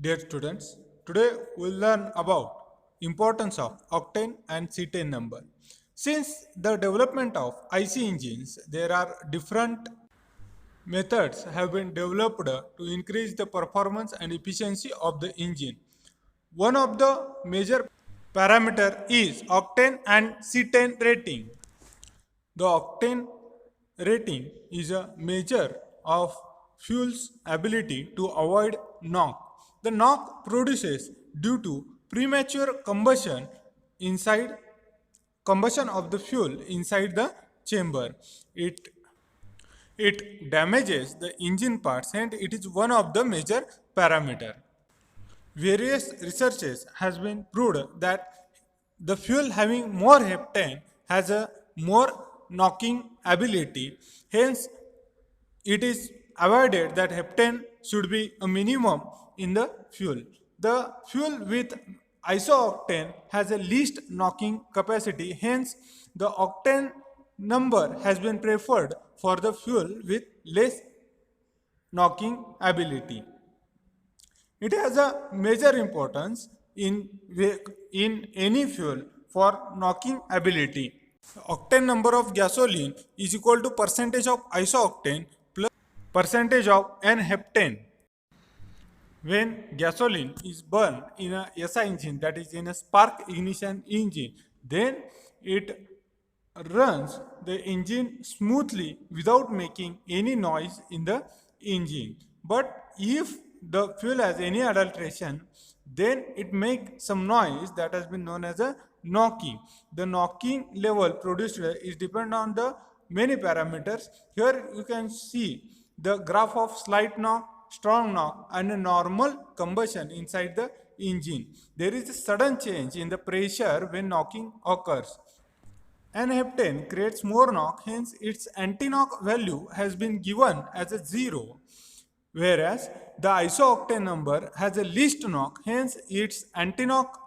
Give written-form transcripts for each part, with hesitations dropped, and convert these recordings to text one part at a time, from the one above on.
Dear students, today we'll learn about importance of octane and cetane number. Since the development of IC engines, there are different methods have been developed to increase the performance and efficiency of the engine. One of the major parameter is octane and cetane rating. The octane rating is a measure of fuel's ability to avoid knock. The knock produces due to premature inside combustion of the fuel inside the chamber. It it damages the engine parts and it is one of the major parameter. Various researches has been proved that the fuel having more heptane has a more knocking ability. Hence, it is avoided that heptane should be a minimum in the fuel. The fuel with isooctane has a least knocking capacity. Hence, the octane number has been preferred for the fuel with less knocking ability. It has a major importance in any fuel for knocking ability. Octane number of gasoline is equal to percentage of isooctane plus percentage of N-heptane. When gasoline is burned in a SI engine, that is in a spark ignition engine, then it runs the engine smoothly without making any noise in the engine. But if the fuel has any adulteration, then it makes some noise that has been known as a knocking. The knocking level produced is dependent on the many parameters. Here you can see the graph of slight knock, strong knock and a normal combustion inside the engine. There is a sudden change in the pressure when knocking occurs. N-heptane creates more knock, hence its anti-knock value has been given as a 0, whereas the isooctane number has a least knock, hence its anti-knock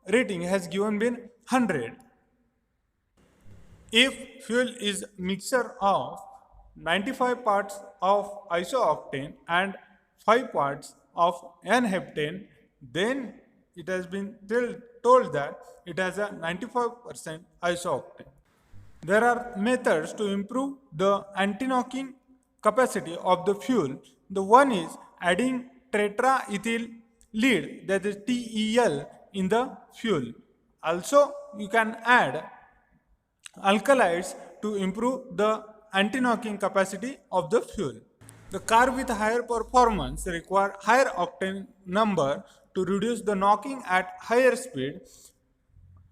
rating has given been 100. If fuel is mixture of 95 parts of isooctane and 5 parts of N-heptane, then it has been told that it has a 95% isooctane. There are methods to improve the anti-knocking capacity of the fuel. The one is adding tetraethyl lead, that is TEL, in the fuel. Also, you can add alkalides to improve the anti-knocking capacity of the fuel. The car with higher performance require higher octane number to reduce the knocking at higher speed.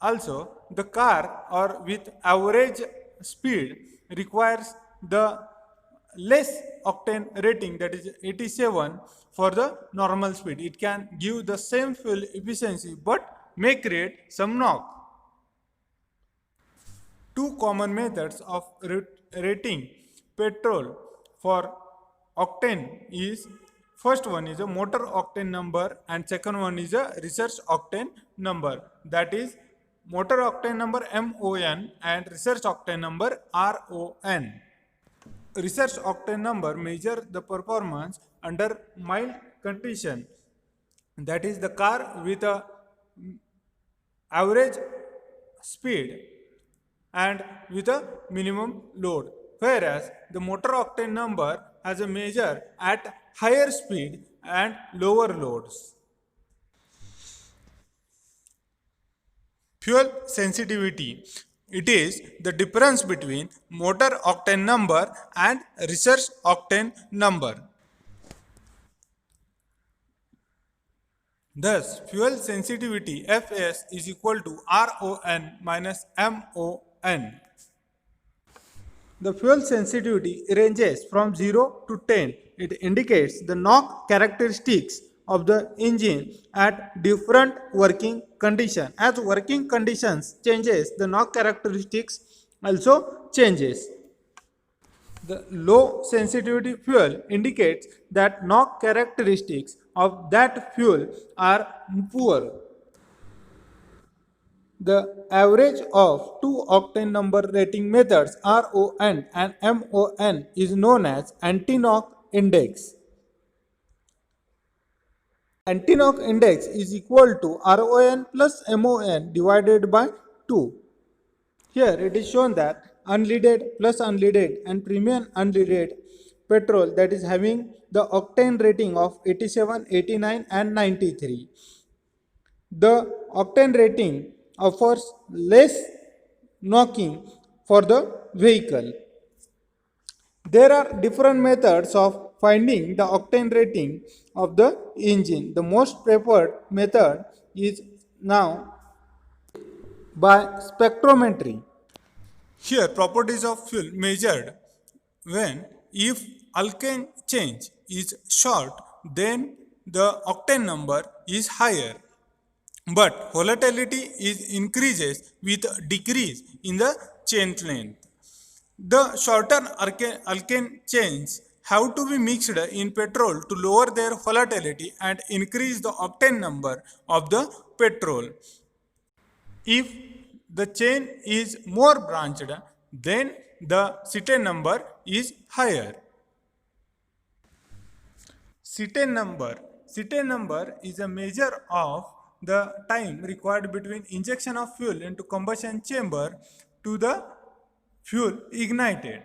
Also, the car or with average speed requires the less octane rating, that is 87 for the normal speed. It can give the same fuel efficiency but may create some knock. Two common methods of rating petrol for octane is, first one is a motor octane number and second one is a research octane number, that is motor octane number MON and research octane number RON. Research octane number measure the performance under mild condition, that is the car with a average speed and with a minimum load, whereas the motor octane number has a measure at higher speed and lower loads. Fuel sensitivity. It is the difference between motor octane number and research octane number. Thus, fuel sensitivity Fs is equal to RON minus MON. The fuel sensitivity ranges from 0 to 10. It indicates the knock characteristics of the engine at different working conditions. As working conditions changes, the knock characteristics also changes. The low sensitivity fuel indicates that knock characteristics of that fuel are poor. The average of two octane number rating methods RON and MON is known as anti-knock index. Anti-knock index is equal to RON plus MON divided by 2. Here it is shown that unleaded plus unleaded and premium unleaded petrol that is having the octane rating of 87, 89 and 93. The octane rating offers less knocking for the vehicle. There are different methods of finding the octane rating of the engine. The most preferred method is now by spectrometry. Here properties of fuel measured when if alkane change is short, then the octane number is higher, but volatility is increases with decrease in the chain length. The shorter alkane chains have to be mixed in petrol to lower their volatility and increase the octane number of the petrol. If the chain is more branched, then the cetane number is higher. Cetane number. Cetane number is a measure of the time required between injection of fuel into combustion chamber to the fuel ignited.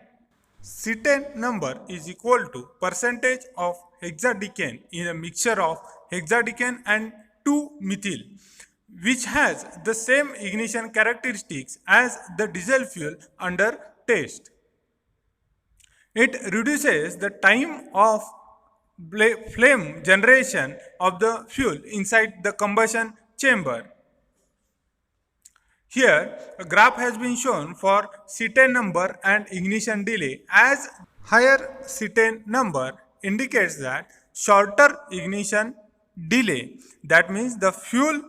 Cetane number is equal to percentage of hexadecane in a mixture of hexadecane and 2-methyl, which has the same ignition characteristics as the diesel fuel under test. It reduces the time of flame generation of the fuel inside the combustion chamber. Here, a graph has been shown for cetane number and ignition delay. As higher cetane number indicates that shorter ignition delay. That means the fuel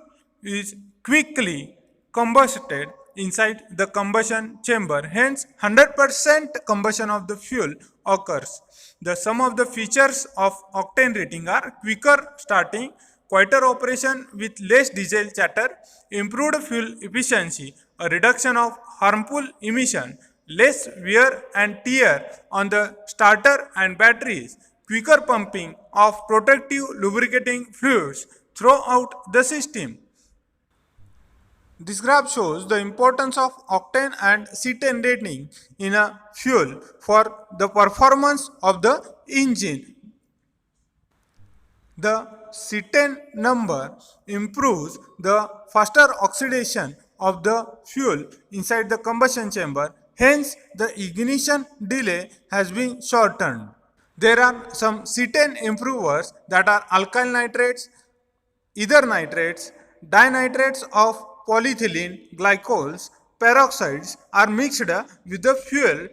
is quickly combusted inside the combustion chamber. Hence, 100% combustion of the fuel occurs. The sum of the features of octane rating are quicker starting, quieter operation with less diesel chatter, improved fuel efficiency, a reduction of harmful emission, less wear and tear on the starter and batteries, quicker pumping of protective lubricating fluids throughout the system. This graph shows the importance of octane and cetane rating in a fuel for the performance of the engine. The cetane number improves the faster oxidation of the fuel inside the combustion chamber. Hence, the ignition delay has been shortened. There are some cetane improvers that are alkyl nitrates, ether nitrates, dinitrates of polyethylene glycols, peroxides are mixed with the fuel.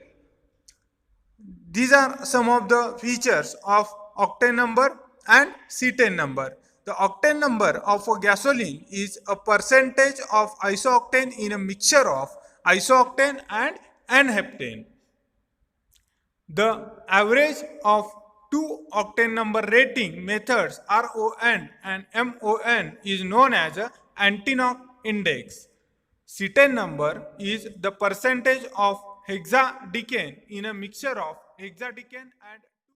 These are some of the features of octane number and cetane number. The octane number of a gasoline is a percentage of isooctane in a mixture of isooctane and N-heptane. The average of two octane number rating methods RON and MON is known as a anti-knock index. Cetane number is the percentage of hexadecane in a mixture of hexadecane and